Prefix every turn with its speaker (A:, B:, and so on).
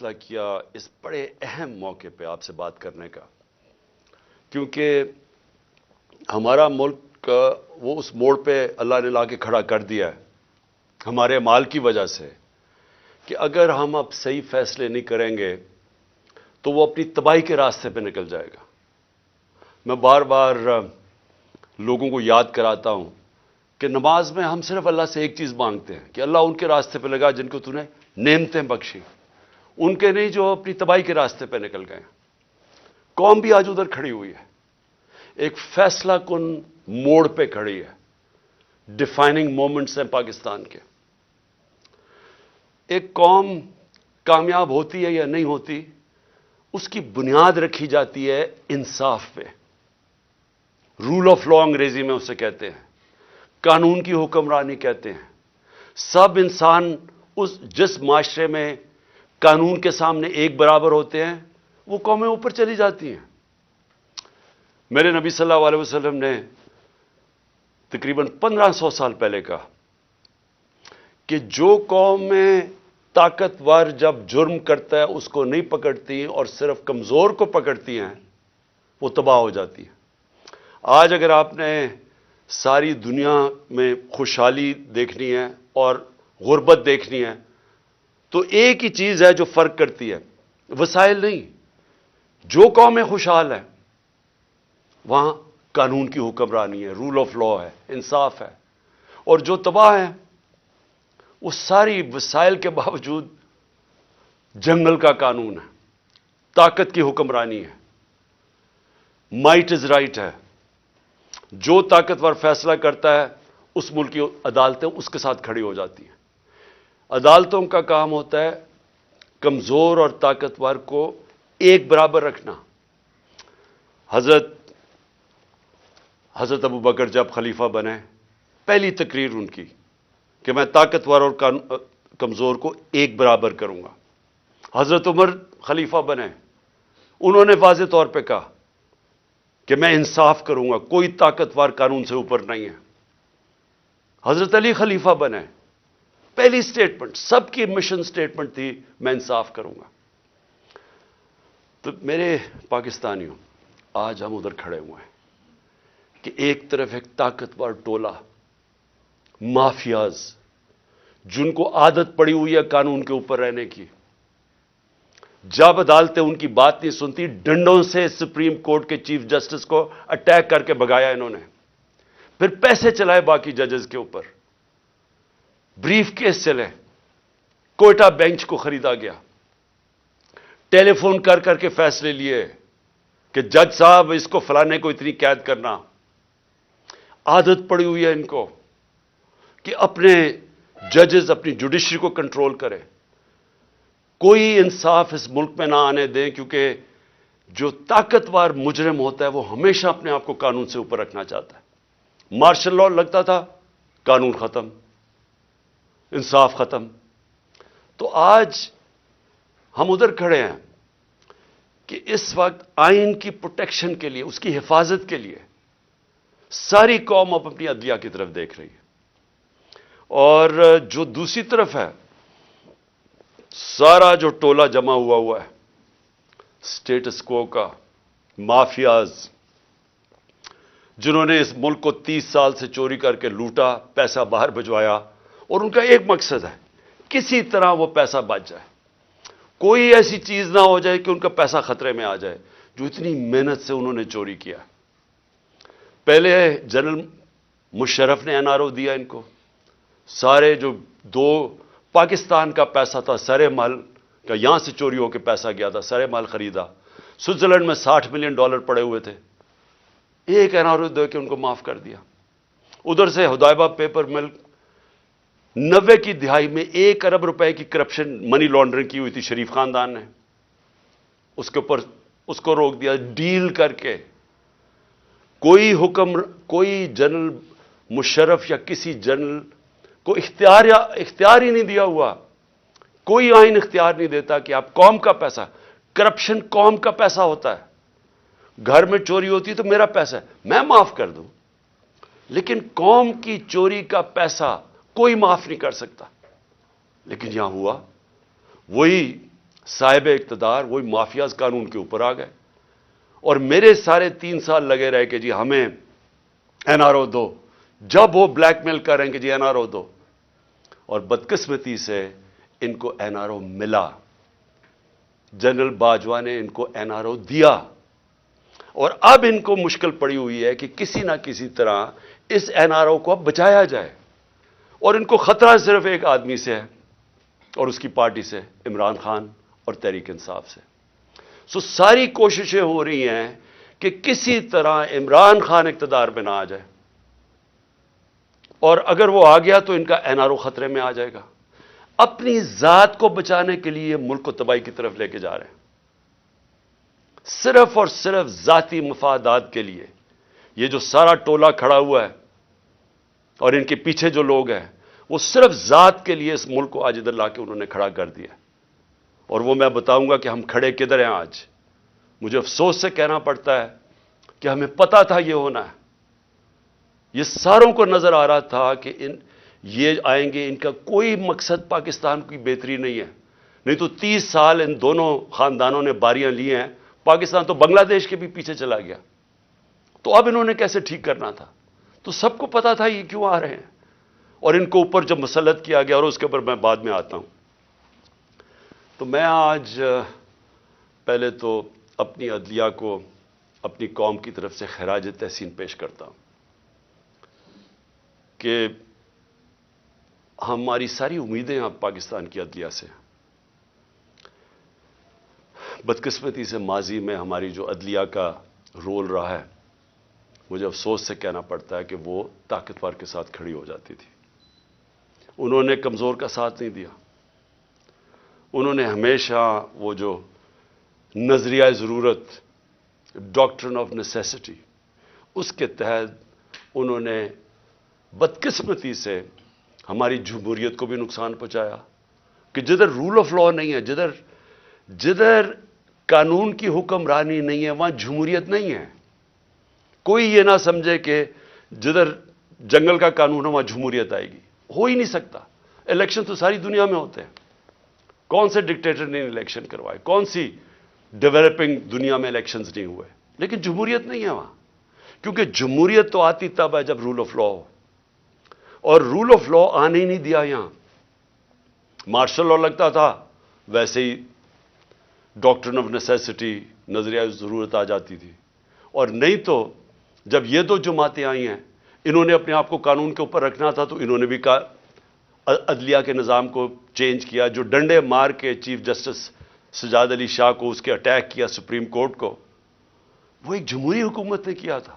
A: فیصلہ کیا اس بڑے اہم موقع پہ آپ سے بات کرنے کا، کیونکہ ہمارا ملک وہ اس موڑ پہ اللہ نے لا کے کھڑا کر دیا ہے ہمارے مال کی وجہ سے کہ اگر ہم اب صحیح فیصلے نہیں کریں گے تو وہ اپنی تباہی کے راستے پہ نکل جائے گا۔ میں بار بار لوگوں کو یاد کراتا ہوں کہ نماز میں ہم صرف اللہ سے ایک چیز مانگتے ہیں کہ اللہ ان کے راستے پہ لگا جن کو تو نے نعمتیں بخشی، ان کے نہیں جو اپنی تباہی کے راستے پہ نکل گئے۔ قوم بھی آج ادھر کھڑی ہوئی ہے، ایک فیصلہ کن موڑ پہ کھڑی ہے۔ ڈیفائننگ مومنٹس ہیں پاکستان کے۔ ایک قوم کامیاب ہوتی ہے یا نہیں ہوتی، اس کی بنیاد رکھی جاتی ہے انصاف پہ۔ رول آف لا انگریزی میں اسے کہتے ہیں، قانون کی حکمرانی کہتے ہیں۔ سب انسان جس معاشرے میں قانون کے سامنے ایک برابر ہوتے ہیں وہ قومیں اوپر چلی جاتی ہیں۔ میرے نبی صلی اللہ علیہ وسلم نے تقریباً 1500 سال پہلے کہا کہ جو قوم میں طاقتور جب جرم کرتا ہے اس کو نہیں پکڑتی اور صرف کمزور کو پکڑتی ہیں وہ تباہ ہو جاتی ہیں۔ آج اگر آپ نے ساری دنیا میں خوشحالی دیکھنی ہے اور غربت دیکھنی ہے تو ایک ہی چیز ہے جو فرق کرتی ہے، وسائل نہیں۔ جو قومیں خوشحال ہیں وہاں قانون کی حکمرانی ہے، رول آف لا ہے، انصاف ہے، اور جو تباہ ہیں وہ ساری وسائل کے باوجود جنگل کا قانون ہے، طاقت کی حکمرانی ہے، مائٹ از رائٹ ہے۔ جو طاقتور فیصلہ کرتا ہے اس ملک کی عدالتیں اس کے ساتھ کھڑی ہو جاتی ہیں۔ عدالتوں کا کام ہوتا ہے کمزور اور طاقتور کو ایک برابر رکھنا۔ حضرت ابو بکر جب خلیفہ بنے، پہلی تقریر ان کی کہ میں طاقتور اور کمزور کو ایک برابر کروں گا۔ حضرت عمر خلیفہ بنے، انہوں نے واضح طور پہ کہا کہ میں انصاف کروں گا، کوئی طاقتور قانون سے اوپر نہیں ہے۔ حضرت علی خلیفہ بنے، پہلی سٹیٹمنٹ، سب کی مشن سٹیٹمنٹ تھی میں انصاف کروں گا۔ تو میرے پاکستانیوں، آج ہم ادھر کھڑے ہوئے ہیں کہ ایک طرف ایک طاقتور ٹولہ، مافیاز، جن کو عادت پڑی ہوئی ہے قانون کے اوپر رہنے کی، جب عدالتیں ان کی بات نہیں سنتی ڈنڈوں سے سپریم کورٹ کے چیف جسٹس کو اٹیک کر کے بھگایا انہوں نے، پھر پیسے چلائے باقی ججز کے اوپر، بریف کیس چلے، کوئٹہ بینچ کو خریدا گیا، ٹیلی فون کر کر کے فیصلے لیے کہ جج صاحب اس کو فلانے کو اتنی قید کرنا۔ عادت پڑی ہوئی ہے ان کو کہ اپنے ججز اپنی جوڈیشری کو کنٹرول کرے، کوئی انصاف اس ملک میں نہ آنے دیں، کیونکہ جو طاقتور مجرم ہوتا ہے وہ ہمیشہ اپنے آپ کو قانون سے اوپر رکھنا چاہتا ہے۔ مارشل لاء لگتا تھا، قانون ختم، انصاف ختم۔ تو آج ہم ادھر کھڑے ہیں کہ اس وقت آئین کی پروٹیکشن کے لیے، اس کی حفاظت کے لیے ساری قوم اب اپنی عدلیہ کی طرف دیکھ رہی ہے، اور جو دوسری طرف ہے سارا جو ٹولہ جمع ہوا ہے سٹیٹس کو کا، مافیاز، جنہوں نے اس ملک کو 30 سال سے چوری کر کے لوٹا، پیسہ باہر بھجوایا، اور ان کا ایک مقصد ہے کسی طرح وہ پیسہ بچ جائے، کوئی ایسی چیز نہ ہو جائے کہ ان کا پیسہ خطرے میں آ جائے جو اتنی محنت سے انہوں نے چوری کیا۔ پہلے جنرل مشرف نے NRO دیا ان کو، سارے جو دو پاکستان کا پیسہ تھا سارے مال کا، یہاں سے چوری ہو کے پیسہ گیا تھا، سارے مال خریدا، سوئٹزرلینڈ میں $60 ملین پڑے ہوئے تھے، ایک NRO دے کے ان کو معاف کر دیا۔ ادھر سے حدائبہ پیپر مل 90 کی دہائی میں 1 ارب روپے کی کرپشن، منی لانڈرنگ کی ہوئی تھی شریف خاندان نے، اس کے اوپر اس کو روک دیا ڈیل کر کے۔ کوئی جنرل مشرف یا کسی جنرل کو اختیار ہی نہیں دیا ہوا، کوئی آئین اختیار نہیں دیتا کہ آپ قوم کا پیسہ، کرپشن قوم کا پیسہ ہوتا ہے، گھر میں چوری ہوتی ہے تو میرا پیسہ ہے میں معاف کر دوں، لیکن قوم کی چوری کا پیسہ کوئی معاف نہیں کر سکتا۔ لیکن یہاں ہوا وہی صاحب اقتدار وہی مافیاز قانون کے اوپر آ گئے، اور میرے سارے 3 سال لگے رہے کہ جی ہمیں این آر او دو، جب وہ بلیک میل کریں کہ جی این آر او دو، اور بدقسمتی سے ان کو این آر او ملا، جنرل باجوہ نے ان کو این آر او دیا، اور اب ان کو مشکل پڑی ہوئی ہے کہ کسی نہ کسی طرح اس این آر او کو اب بچایا جائے، اور ان کو خطرہ صرف ایک آدمی سے ہے اور اس کی پارٹی سے، عمران خان اور تحریک انصاف سے۔ ساری کوششیں ہو رہی ہیں کہ کسی طرح عمران خان اقتدار پہ نہ آ جائے، اور اگر وہ آ گیا تو ان کا این آر او خطرے میں آ جائے گا۔ اپنی ذات کو بچانے کے لیے ملک کو تباہی کی طرف لے کے جا رہے ہیں، صرف اور صرف ذاتی مفادات کے لیے۔ یہ جو سارا ٹولہ کھڑا ہوا ہے اور ان کے پیچھے جو لوگ ہیں، وہ صرف ذات کے لیے اس ملک کو آج ادھر لا کے انہوں نے کھڑا کر دیا، اور وہ میں بتاؤں گا کہ ہم کھڑے کدھر ہیں آج۔ مجھے افسوس سے کہنا پڑتا ہے کہ ہمیں پتا تھا یہ ہونا ہے، یہ ساروں کو نظر آ رہا تھا کہ یہ آئیں گے، ان کا کوئی مقصد پاکستان کی بہتری نہیں ہے، نہیں تو 30 سال ان دونوں خاندانوں نے باریاں لی ہیں، پاکستان تو بنگلہ دیش کے بھی پیچھے چلا گیا، تو اب انہوں نے کیسے ٹھیک کرنا تھا؟ تو سب کو پتا تھا یہ کیوں آ رہے ہیں، اور ان کو اوپر جب مسلط کیا گیا، اور اس کے اوپر میں بعد میں آتا ہوں۔ تو میں آج پہلے تو اپنی عدلیہ کو اپنی قوم کی طرف سے خراج تحسین پیش کرتا ہوں کہ ہماری ساری امیدیں اب پاکستان کی عدلیہ سے ہیں۔ بدقسمتی سے ماضی میں ہماری جو عدلیہ کا رول رہا ہے، مجھے افسوس سے کہنا پڑتا ہے کہ وہ طاقتور کے ساتھ کھڑی ہو جاتی تھی، انہوں نے کمزور کا ساتھ نہیں دیا، انہوں نے ہمیشہ وہ جو نظریہ ضرورت، ڈاکٹرن آف نیسیسٹی، اس کے تحت انہوں نے بدقسمتی سے ہماری جمہوریت کو بھی نقصان پہنچایا، کہ جدھر رول آف لا نہیں ہے، جدھر قانون کی حکمرانی نہیں ہے، وہاں جمہوریت نہیں ہے۔ کوئی یہ نہ سمجھے کہ جدھر جنگل کا قانون ہے وہاں جمہوریت آئے گی، ہو ہی نہیں سکتا۔ الیکشن تو ساری دنیا میں ہوتے ہیں، کون سے ڈکٹیٹر نے الیکشن کروائے، کون سی ڈیولپنگ دنیا میں الیکشنز نہیں ہوئے، لیکن جمہوریت نہیں ہے وہاں، کیونکہ جمہوریت تو آتی تب ہے جب رول آف لا ہو، اور رول آف لا آنے ہی نہیں دیا یہاں۔ مارشل لا لگتا تھا، ویسے ہی ڈاکٹرن آف نیسیسٹی، نظریہ ضرورت آ جاتی تھی، اور نہیں تو جب یہ دو جماعتیں آئی ہیں، انہوں نے اپنے آپ کو قانون کے اوپر رکھنا تھا، تو انہوں نے بھی عدلیہ کے نظام کو چینج کیا، جو ڈنڈے مار کے چیف جسٹس سجاد علی شاہ کو اس کے اٹیک کیا سپریم کورٹ کو، وہ ایک جمہوری حکومت نے کیا تھا۔